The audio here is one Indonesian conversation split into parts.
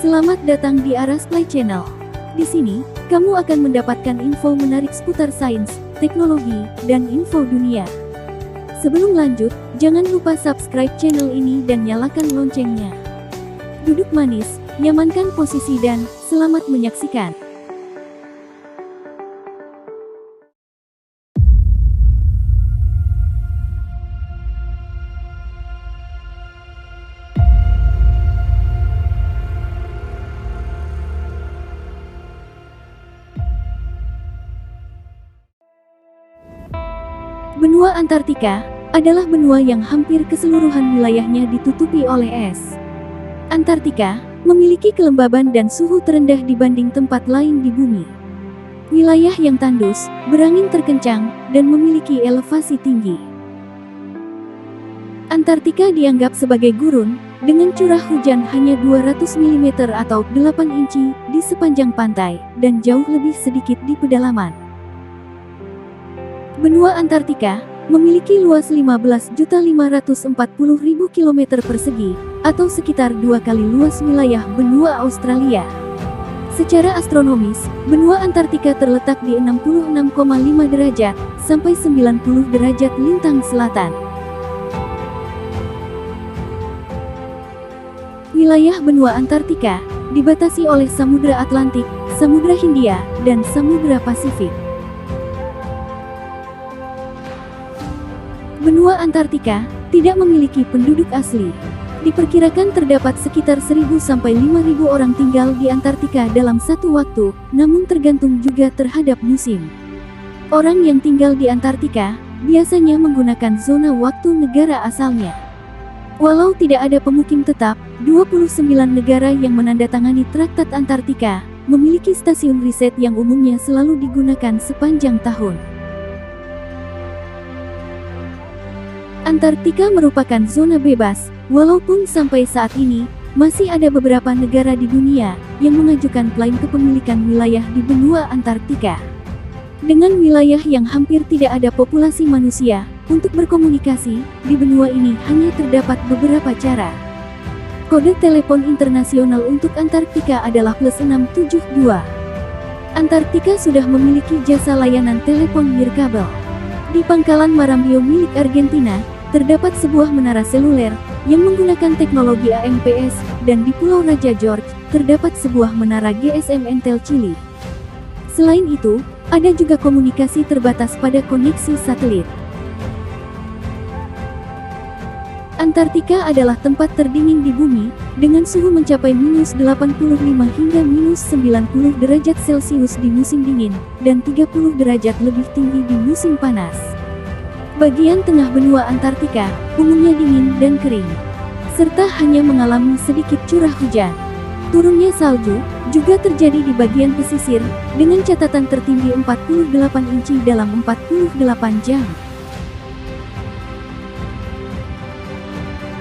Selamat datang di Aras Play Channel. Di sini, kamu akan mendapatkan info menarik seputar sains, teknologi, dan info dunia. Sebelum lanjut, jangan lupa subscribe channel ini dan nyalakan loncengnya. Duduk manis, nyamankan posisi dan selamat menyaksikan. Benua Antartika adalah benua yang hampir keseluruhan wilayahnya ditutupi oleh es. Antartika memiliki kelembaban dan suhu terendah dibanding tempat lain di bumi. Wilayah yang tandus, berangin terkencang, dan memiliki elevasi tinggi. Antartika dianggap sebagai gurun, dengan curah hujan hanya 200 mm atau 8 inci di sepanjang pantai, dan jauh lebih sedikit di pedalaman. Benua Antartika memiliki luas 15.540.000 km persegi, atau sekitar 2 kali luas wilayah benua Australia. Secara astronomis, benua Antartika terletak di 66,5 derajat sampai 90 derajat lintang selatan. Wilayah benua Antartika dibatasi oleh Samudra Atlantik, Samudra Hindia, dan Samudra Pasifik. Benua Antartika tidak memiliki penduduk asli. Diperkirakan terdapat sekitar 1.000 sampai 5.000 orang tinggal di Antartika dalam satu waktu, namun tergantung juga terhadap musim. Orang yang tinggal di Antartika biasanya menggunakan zona waktu negara asalnya. Walau tidak ada pemukim tetap, 29 negara yang menandatangani Traktat Antartika memiliki stasiun riset yang umumnya selalu digunakan sepanjang tahun. Antartika merupakan zona bebas, walaupun sampai saat ini, masih ada beberapa negara di dunia yang mengajukan klaim kepemilikan wilayah di benua Antartika. Dengan wilayah yang hampir tidak ada populasi manusia, untuk berkomunikasi, di benua ini hanya terdapat beberapa cara. Kode telepon internasional untuk Antartika adalah +672. Antartika sudah memiliki jasa layanan telepon nirkabel. Di pangkalan Marambio milik Argentina, terdapat sebuah menara seluler yang menggunakan teknologi AMPS, dan di Pulau Raja George, terdapat sebuah menara GSM Entel Chile. Selain itu, ada juga komunikasi terbatas pada koneksi satelit. Antartika adalah tempat terdingin di bumi, dengan suhu mencapai -85 hingga -90 derajat Celcius di musim dingin, dan 30 derajat lebih tinggi di musim panas. Bagian tengah benua Antartika umumnya dingin dan kering, serta hanya mengalami sedikit curah hujan. Turunnya salju juga terjadi di bagian pesisir, dengan catatan tertinggi 48 inci dalam 48 jam.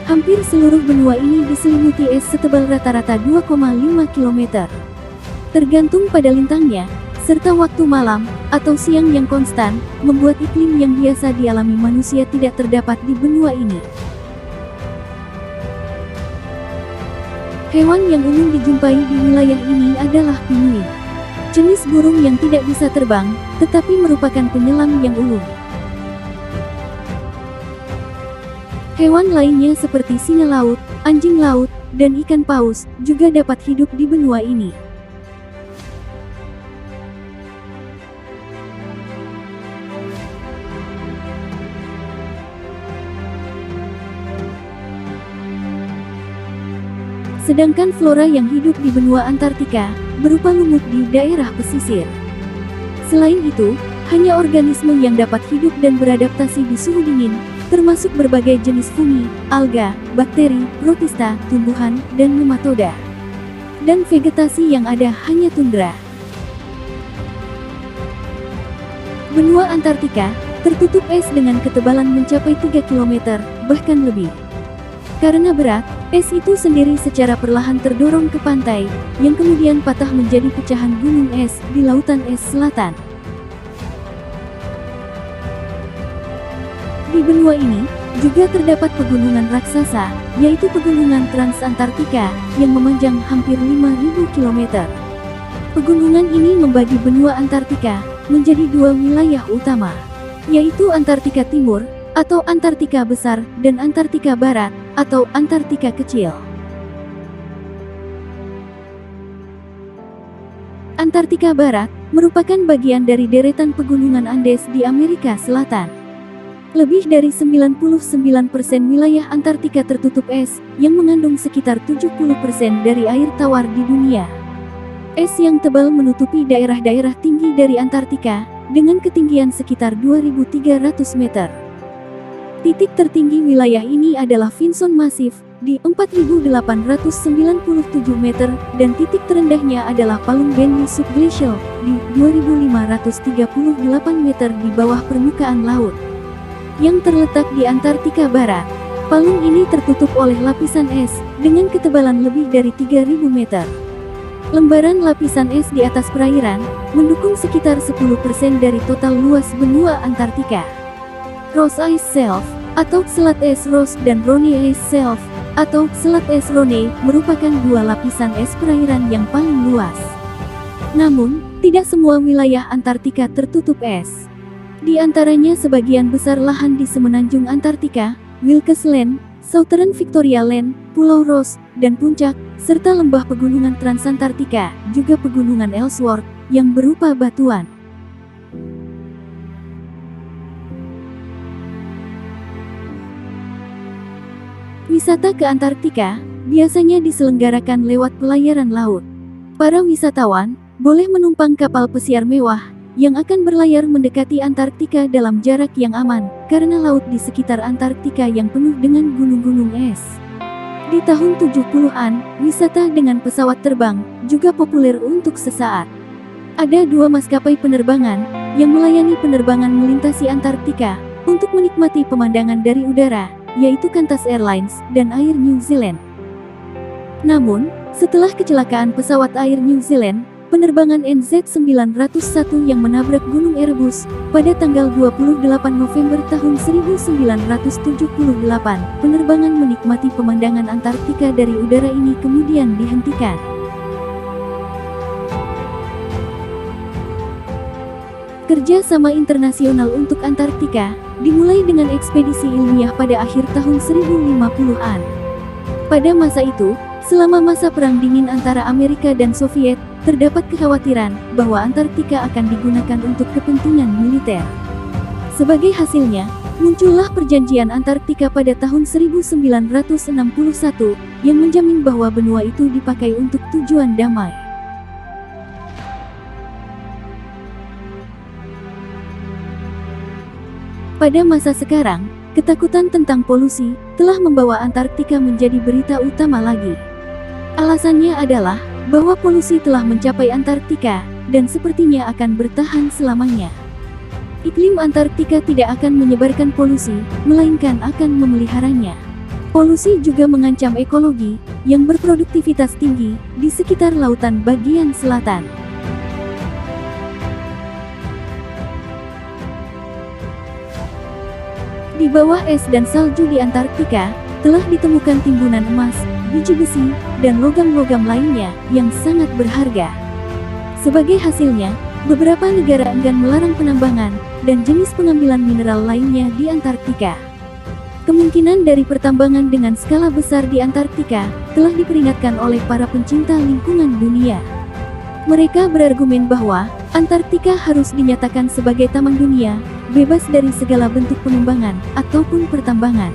Hampir seluruh benua ini diselimuti es setebal rata-rata 2,5 km. Tergantung pada lintangnya, serta waktu malam atau siang yang konstan, membuat iklim yang biasa dialami manusia tidak terdapat di benua ini. Hewan yang umum dijumpai di wilayah ini adalah penguin, jenis burung yang tidak bisa terbang, tetapi merupakan penyelam yang ulung. Hewan lainnya seperti singa laut, anjing laut, dan ikan paus juga dapat hidup di benua ini. Sedangkan flora yang hidup di benua Antartika berupa lumut di daerah pesisir. Selain itu, hanya organisme yang dapat hidup dan beradaptasi di suhu dingin, termasuk berbagai jenis fungi, alga, bakteri, protista, tumbuhan, dan nematoda. Dan vegetasi yang ada hanya tundra. Benua Antartika tertutup es dengan ketebalan mencapai 3 km, bahkan lebih. Karena berat, es itu sendiri secara perlahan terdorong ke pantai, yang kemudian patah menjadi pecahan gunung es di lautan es selatan. Di benua ini, juga terdapat pegunungan raksasa, yaitu pegunungan Transantarktika, yang memanjang hampir 5.000 km. Pegunungan ini membagi benua Antartika menjadi dua wilayah utama, yaitu Antartika Timur, atau Antartika Besar, dan Antartika Barat, atau Antartika Kecil. Antartika Barat merupakan bagian dari deretan pegunungan Andes di Amerika Selatan. Lebih dari 99% wilayah Antartika tertutup es, yang mengandung sekitar 70% dari air tawar di dunia. Es yang tebal menutupi daerah-daerah tinggi dari Antartika, dengan ketinggian sekitar 2.300 meter. Titik tertinggi wilayah ini adalah Vinson Massif, di 4.897 meter, dan titik terendahnya adalah Palung Benny Subglacial, di 2.538 meter di bawah permukaan laut. Yang terletak di Antartika Barat, palung ini tertutup oleh lapisan es, dengan ketebalan lebih dari 3.000 meter. Lembaran lapisan es di atas perairan, mendukung sekitar 10% dari total luas benua Antartika. Ross Ice Shelf, atau Selat Es Ross, dan Ronne Ice Shelf, atau Selat Es Ronne, merupakan dua lapisan es perairan yang paling luas. Namun, tidak semua wilayah Antartika tertutup es. Di antaranya sebagian besar lahan di semenanjung Antartika, Wilkes Land, Southern Victoria Land, Pulau Ross, dan Puncak, serta lembah pegunungan Transantarktika, juga pegunungan Ellsworth, yang berupa batuan. Wisata ke Antartika biasanya diselenggarakan lewat pelayaran laut. Para wisatawan boleh menumpang kapal pesiar mewah yang akan berlayar mendekati Antartika dalam jarak yang aman, karena laut di sekitar Antartika yang penuh dengan gunung-gunung es. Di tahun 70-an, wisata dengan pesawat terbang juga populer untuk sesaat. Ada dua maskapai penerbangan yang melayani penerbangan melintasi Antartika untuk menikmati pemandangan dari udara, yaitu Qantas Airlines dan Air New Zealand. Namun, setelah kecelakaan pesawat Air New Zealand, penerbangan NZ901 yang menabrak Gunung Erebus pada tanggal 28 November tahun 1978, penerbangan menikmati pemandangan Antartika dari udara ini kemudian dihentikan. Kerja sama internasional untuk Antartika dimulai dengan ekspedisi ilmiah pada akhir tahun 1050-an. Pada masa itu, selama masa Perang Dingin antara Amerika dan Soviet, terdapat kekhawatiran bahwa Antartika akan digunakan untuk kepentingan militer. Sebagai hasilnya, muncullah Perjanjian Antartika pada tahun 1961 yang menjamin bahwa benua itu dipakai untuk tujuan damai. Pada masa sekarang, ketakutan tentang polusi telah membawa Antartika menjadi berita utama lagi. Alasannya adalah bahwa polusi telah mencapai Antartika, dan sepertinya akan bertahan selamanya. Iklim Antartika tidak akan menyebarkan polusi, melainkan akan memeliharanya. Polusi juga mengancam ekologi, yang berproduktivitas tinggi, di sekitar lautan bagian selatan. Di bawah es dan salju di Antartika, telah ditemukan timbunan emas, biji besi, dan logam-logam lainnya yang sangat berharga. Sebagai hasilnya, beberapa negara enggan melarang penambangan dan jenis pengambilan mineral lainnya di Antartika. Kemungkinan dari pertambangan dengan skala besar di Antartika telah diperingatkan oleh para pencinta lingkungan dunia. Mereka berargumen bahwa Antartika harus dinyatakan sebagai taman dunia, bebas dari segala bentuk pengembangan ataupun pertambangan.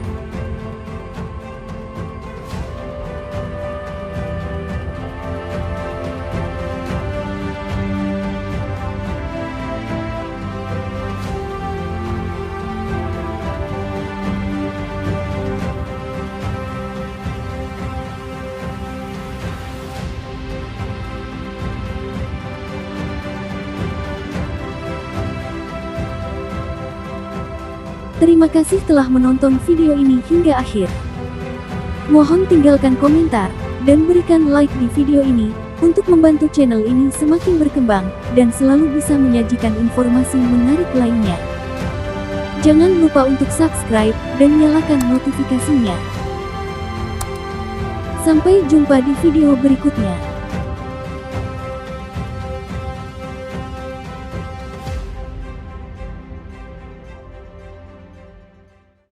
Terima kasih telah menonton video ini hingga akhir. Mohon tinggalkan komentar dan berikan like di video ini untuk membantu channel ini semakin berkembang dan selalu bisa menyajikan informasi menarik lainnya. Jangan lupa untuk subscribe dan nyalakan notifikasinya. Sampai jumpa di video berikutnya.